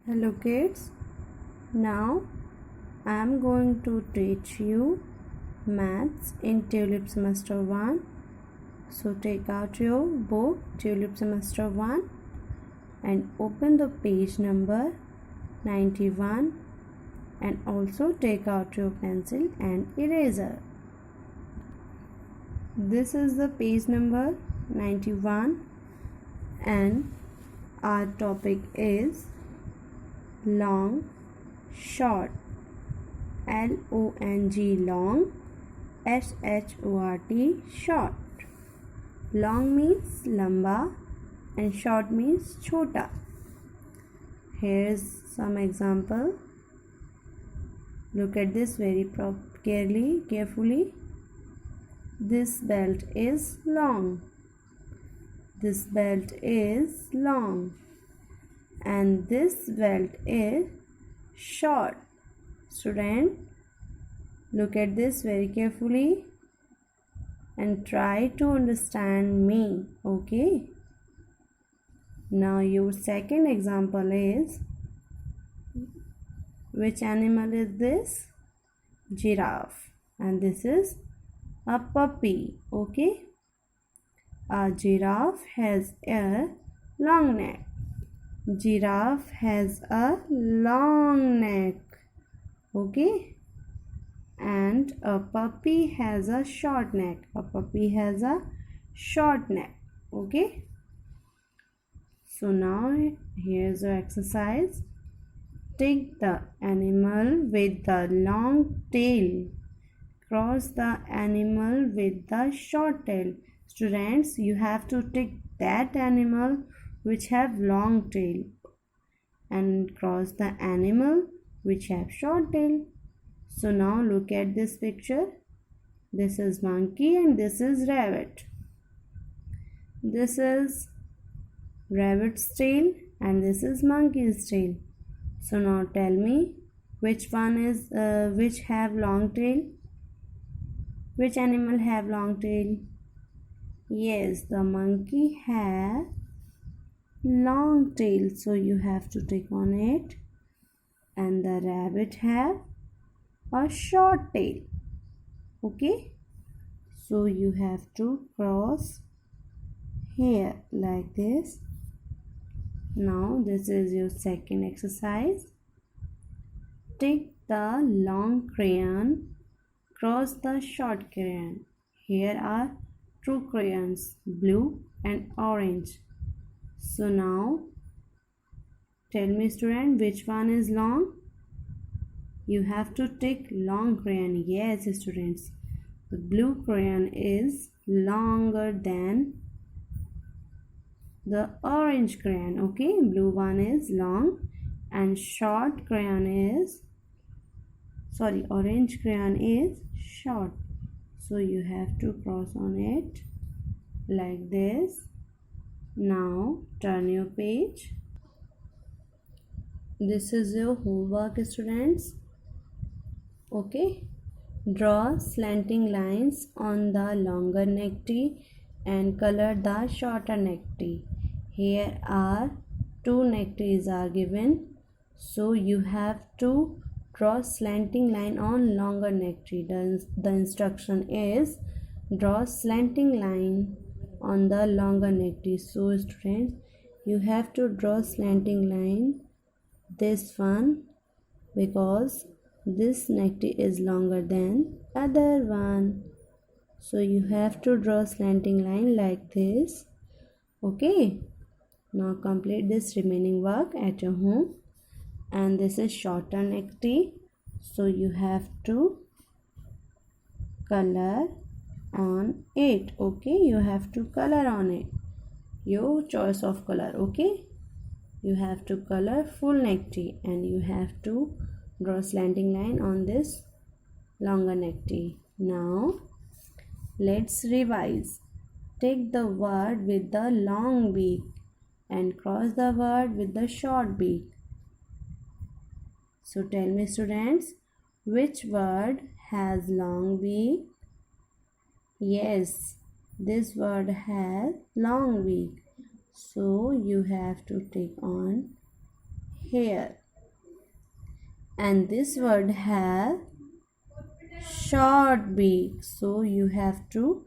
Hello kids, now I am going to teach you maths in Tulip Semester 1. So take out your book Tulip Semester 1 and open the page number 91 and also take out your pencil and eraser. This is the page number 91 and our topic is long, short, L-O-N-G long, S-H-O-R-T short. Long means lamba and short means chota. Here is some example. Look at this very carefully. This belt is long. This belt is long. And this belt is short. Student, look at this very carefully and try to understand me. Okay. Now your second example is, which animal is this? Giraffe. And this is a puppy. Okay. A giraffe has a long neck. Giraffe has a long neck. Okay. And a puppy has a short neck. A puppy has a short neck. Okay. So now here's your exercise. Take the animal with the long tail. Cross the animal with the short tail. Students, you have to take that animal which have long tail and cross the animal which have short tail. So now look at this picture. This is monkey and this is rabbit. This is rabbit's tail and this is monkey's tail. So now tell me which one is which have long tail? Which animal have long tail? Yes, the monkey have long tail, so you have to take on it. And the rabbit have a short tail. Okay, so you have to cross here like this. Now this is your second exercise. Take the long crayon, cross the short crayon. Here are two crayons, blue and orange. So now tell me student, which one is long? You have to take long crayon. Yes students, the blue crayon is longer than the orange crayon. Okay, blue one is long and orange crayon is short. So you have to cross on it like this. Now turn your page. This is your homework students. Okay, draw slanting lines on the longer neck tee and color the shorter neck tee. Here are two neck tees are given, so you have to draw slanting line on longer neck tee. The instruction is draw slanting line on the longer neck tee. So students, you have to draw slanting line this one because this neck tee is longer than other one. So you have to draw slanting line like this. Okay, now complete this remaining work at your home. And this is shorter neck tee, so you have to color on it. Okay, you have to color on it, your choice of color. Okay, you have to color full neck tee and you have to draw slanting line on this longer neck tee. Now let's revise. Take the word with the long beak and cross the word with the short beak. So tell me students, which word has long beak? Yes, this word has long beak. So you have to take on hair. And this word have short beak, so you have to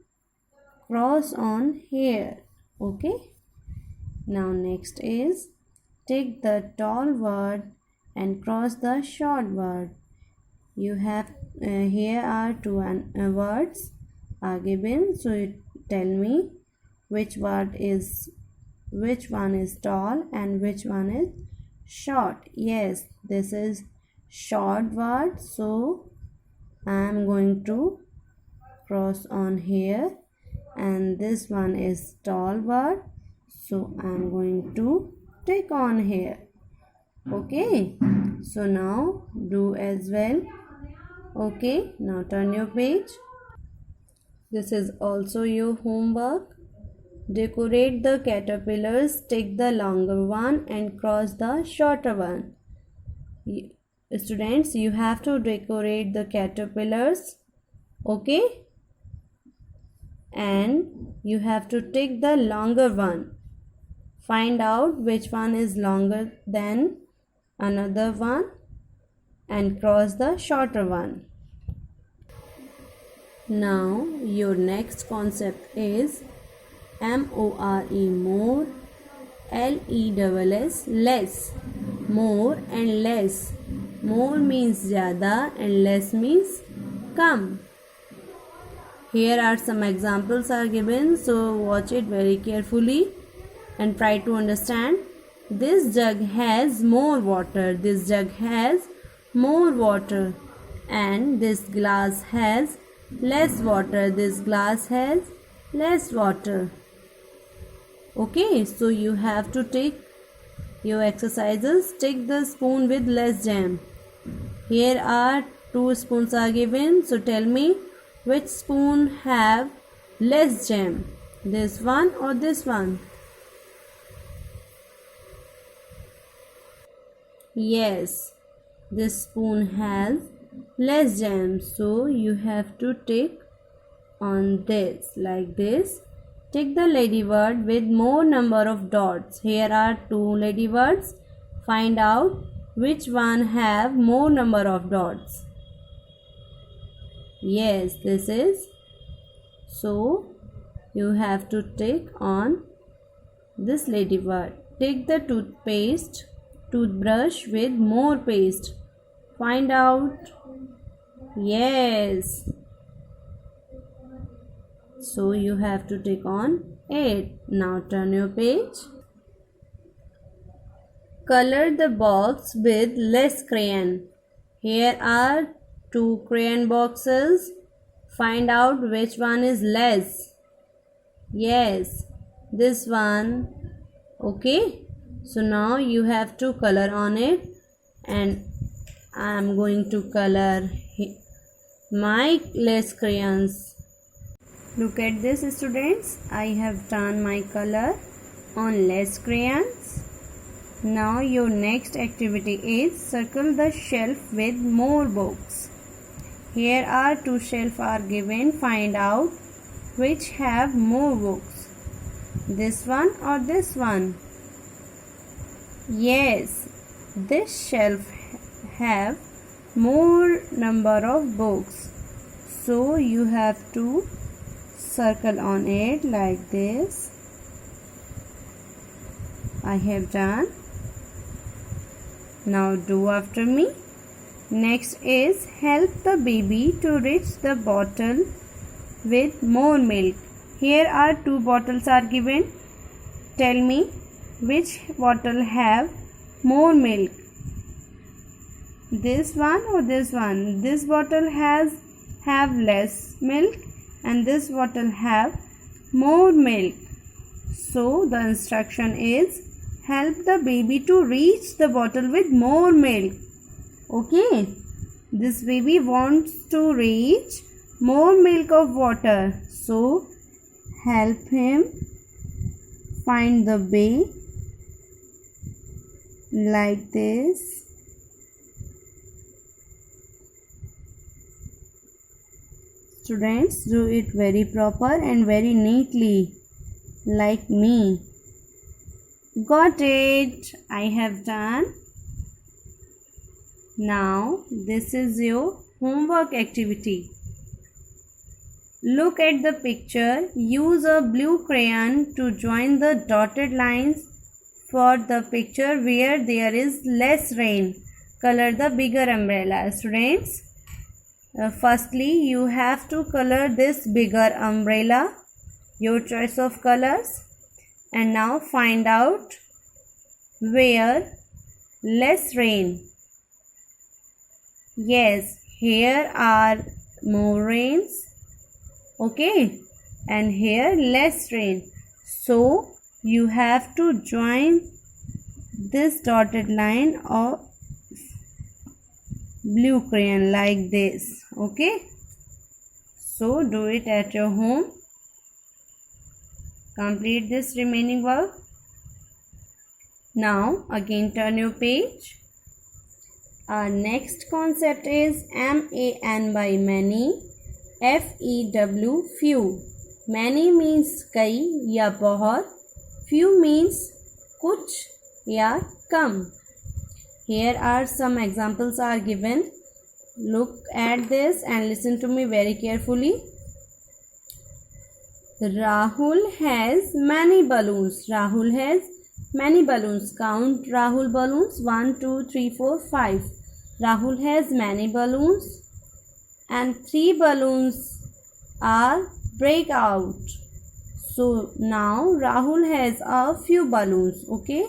cross on here. Okay. Now next is take the tall word and cross the short word. You have here are two words are given, so you tell me which one is tall and which one is short. Yes, this is short word, so I am going to cross on here, and this one is tall word, so I am going to tick on here. Okay, so now do as well. Okay, now turn your page. This is also your homework. Decorate the caterpillars, take the longer one and cross the shorter one. Students, you have to decorate the caterpillars. Okay? And you have to take the longer one. Find out which one is longer than another one and cross the shorter one. Now your next concept is more, more, less, less, more and less. More means zyada and less means come. Here are some examples are given, so watch it very carefully and try to understand. This jug has more water. This jug has more water. And this glass has less water. This glass has less water. Okay, so you have to take your exercises. Take the spoon with less jam. Here are 2 spoons are given, so tell me which spoon have less jam, this one or this one? Yes, this spoon has less jam, so you have to take on this like this. Take the ladybird with more number of dots. Here are 2 ladybirds. Find out which one have more number of dots. Yes, this is. So you have to take on this ladybird. Take the toothbrush with more paste. Find out. Yes. So you have to take on 8. Now turn your page. Color the box with less crayon. Here are 2 crayon boxes. Find out which one is less. Yes, this one. Okay. So now you have to color on it, and I am going to color my less crayons. Look at this, students. I have done my color on less crayons. Now your next activity is circle the shelf with more books. Here are 2 shelves are given. Find out which have more books. This one or this one? Yes, this shelf have more number of books. So you have to circle on it like this. I have done. Now do after me. Next is help the baby to reach the bottle with more milk. Here are 2 bottles are given. Tell me which bottle have more milk. This one or this one? This bottle have less milk and this bottle have more milk. So the instruction is help the baby to reach the bottle with more milk. Okay, this baby wants to reach more milk of water, so help him find the bay like this. Students, do it very proper and very neatly like me. Got it? I have done. Now this is your homework activity. Look at the picture. Use a blue crayon to join the dotted lines for the picture where there is less rain. Color the bigger umbrella. Students, firstly you have to color this bigger umbrella, your choice of colors, and now find out where less rain. Yes, here are more rains. Okay, and here less rain. So you have to join this dotted line of blue crayon like this. Okay, so do it at your home. Complete this remaining work. Now again turn your page. Our next concept is MAN by many. FEW few. Many means कई या बहुत. Few means कुछ या कम. Here are some examples are given. Look at this and listen to me very carefully. Rahul has many balloons. Rahul has many balloons. Count Rahul balloons. 1, 2, 3, 4, 5. Rahul has many balloons. And 3 balloons are break out. So now Rahul has a few balloons. Okay.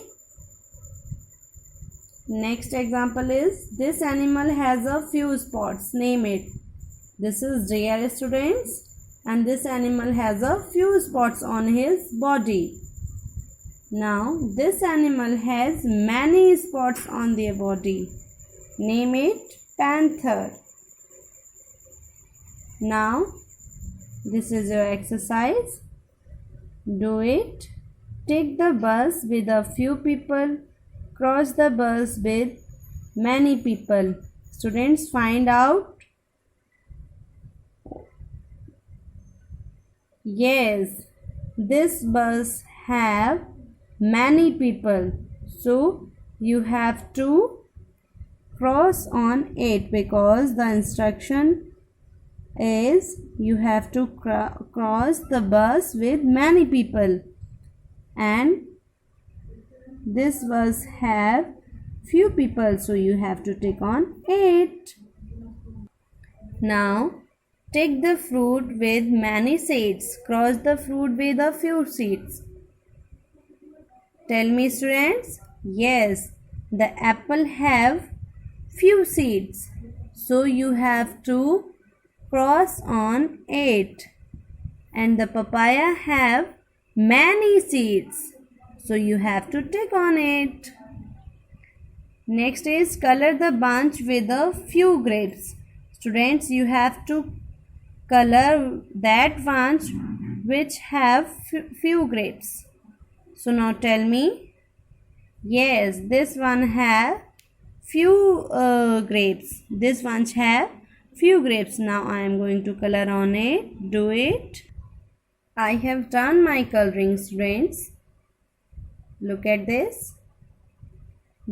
Next example is this animal has a few spots. Name it. This is deer, students, and this animal has a few spots on his body. Now this animal has many spots on their body. Name it. Panther. Now this is your exercise. Do it. Take the bus with a few people. Cross the bus with many people. Students, find out. Yes, this bus have many people. So you have to cross on it because the instruction is you have to cross the bus with many people, and this bus have few people, so you have to take on 8. Now take the fruit with many seeds. Cross the fruit with a few seeds. Tell me, students. Yes, the apple have few seeds, so you have to cross on 8. And the papaya have many seeds, so you have to tick on it. Next is color the bunch with a few grapes. Students, you have to color that bunch which have few grapes. So now tell me. Yes, this one have few grapes. This one have few grapes. Now I am going to color on it. Do it. I have done my coloring, students. Look at this.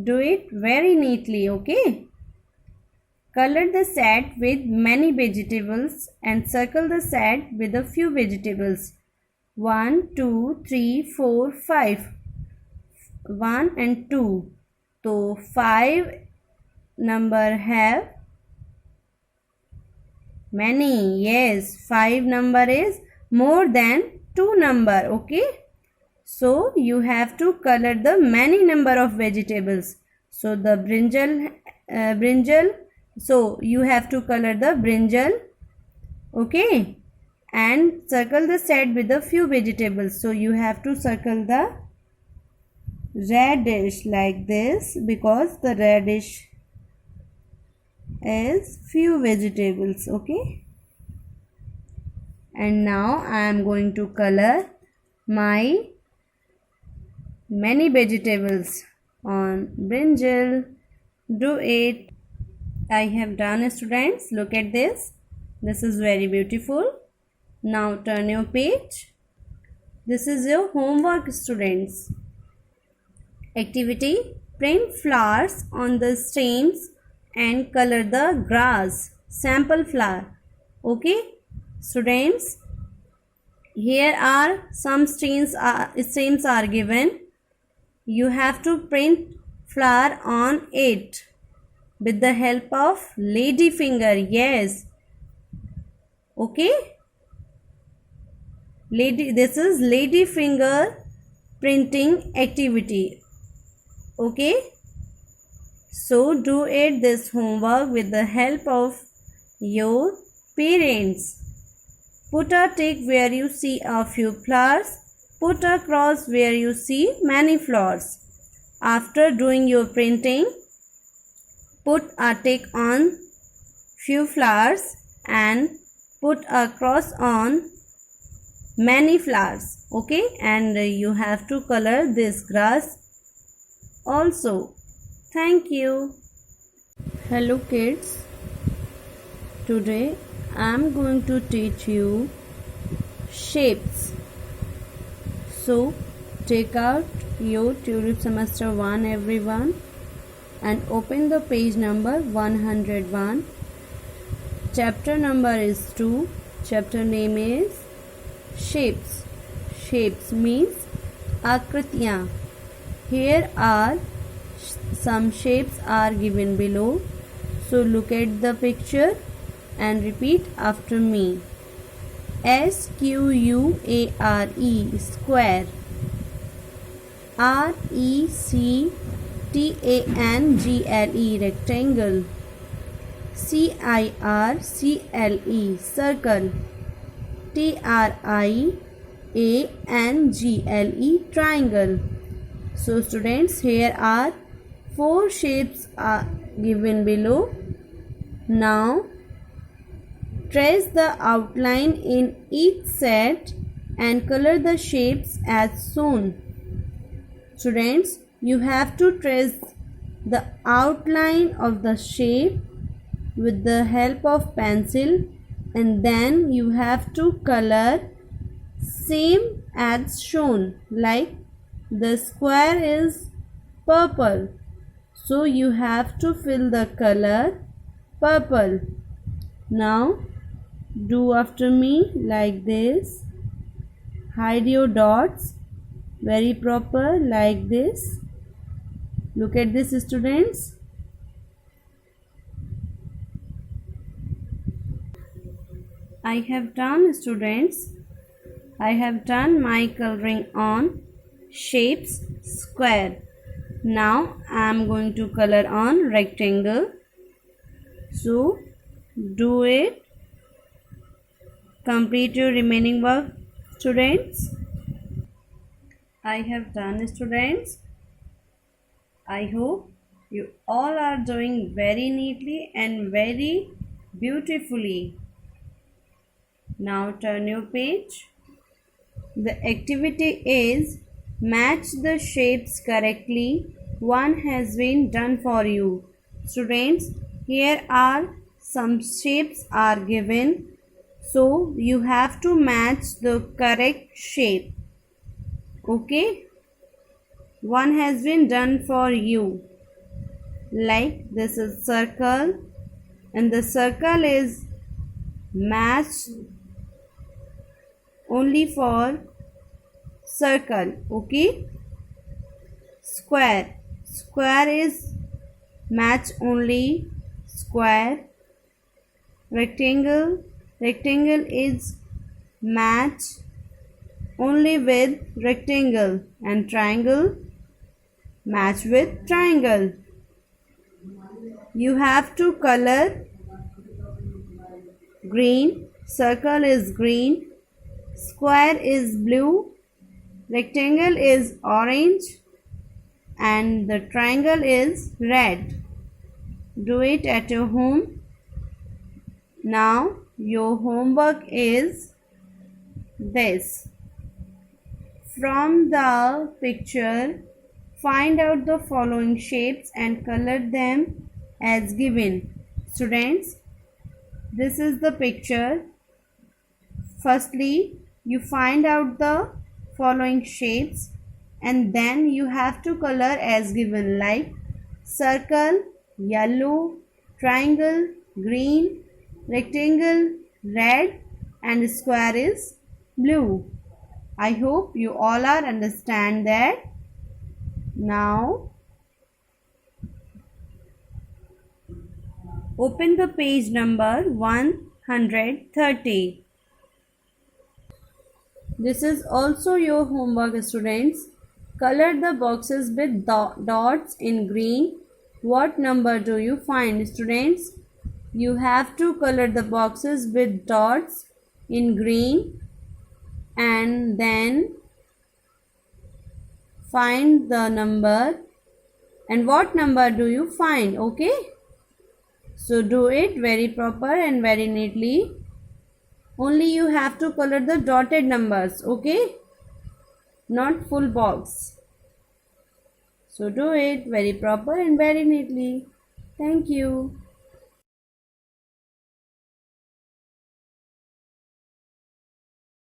Do it very neatly, okay? Color the set with many vegetables and circle the set with a few vegetables. 1, 2, 3, 4, 5. 1 and 2. So 5 number have many. Yes, 5 number is more than 2 number. Okay. So you have to color the many number of vegetables. So the brinjal. So you have to color the brinjal. Okay. And circle the set with a few vegetables. So you have to circle the radish like this because the radish is few vegetables. Okay. And now I am going to color my many vegetables on brinjal. Do it. I have done, students. Look at this. This is very beautiful. Now turn your page. This is your homework, students. Activity: print flowers on the stems and color the grass sample flower. Okay students, here are some streams are given. You have to print flower on it with the help of lady finger. Yes, okay, this is lady finger printing activity. Okay, so do it this homework with the help of your parents. Put a tick where you see a few flowers. Put a cross where you see many flowers. After doing your printing, put a tick on few flowers and put a cross on many flowers. Okay, and you have to color this grass also. Thank you. Hello kids. Today I am going to teach you shapes. So take out your Tulip Semester 1 everyone and open the page number 101. Chapter number is 2. Chapter name is shapes. Shapes means akritiyan. Here are some shapes are given below. So look at the picture and repeat after me. SQUARE square. RECTANGLE rectangle. CIRCLE circle. TRIANGLE triangle. So students, here are 4 shapes are given below. Now trace the outline in each set and color the shapes as shown. Students, you have to trace the outline of the shape with the help of pencil and then you have to color same as shown. Like the square is purple, so you have to fill the color purple. Now do after me like this. Hide your dots very proper like this. Look at this students. I have done students. I have done my coloring on shapes square. Now I am going to color on rectangle. So do it. Complete your remaining work students. I have done students. I hope you all are doing very neatly and very beautifully. Now turn your page. The activity is match the shapes correctly. One has been done for you. Students, here are some shapes are given. So you have to match the correct shape. Okay, one has been done for you. Like this is circle and the circle is matched only for circle. Okay, square is match only square. Rectangle is match only with rectangle, and triangle match with triangle. You have to color green. Circle is green, square is blue, rectangle is orange, and the triangle is red. Do it at your home. Now your homework is this. From the picture, find out the following shapes and color them as given. Students, this is the picture. Firstly, you find out the following shapes and then you have to color as given, like circle yellow, triangle, green, rectangle, red, and square is blue. I hope you all are understand that. Now open the page number 130. This is also your homework, students. Color the boxes with dots in green. What number do you find, students? You have to color the boxes with dots in green and then find the number. And what number do you find? Okay? So do it very proper and very neatly. Only you have to color the dotted numbers, okay? Not full box. So do it very proper and very neatly. Thank you.